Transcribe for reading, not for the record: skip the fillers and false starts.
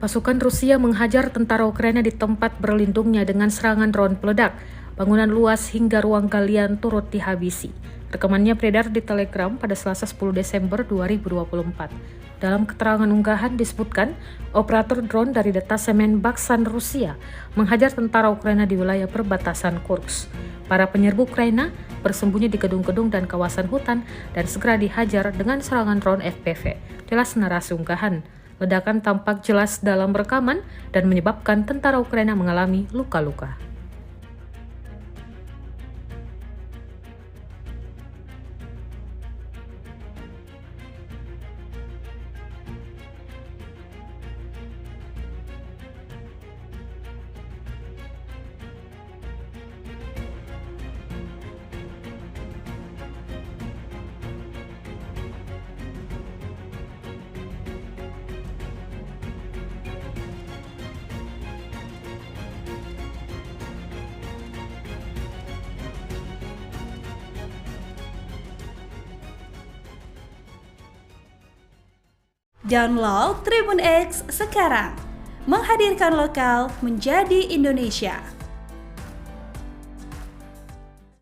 Pasukan Rusia menghajar tentara Ukraina di tempat berlindungnya dengan serangan drone peledak. Bangunan luas hingga ruang galian turut dihabisi. Rekamannya beredar di Telegram pada Selasa 10 Desember 2024. Dalam keterangan unggahan disebutkan, operator drone dari detasemen Baksan Rusia menghajar tentara Ukraina di wilayah perbatasan Kursk. Para penyerbu Ukraina bersembunyi di gedung-gedung dan kawasan hutan dan segera dihajar dengan serangan drone FPV. Jelas narasi unggahan. Ledakan tampak jelas dalam rekaman dan menyebabkan tentara Ukraina mengalami luka-luka. Download Tribun X sekarang, menghadirkan lokal menjadi Indonesia.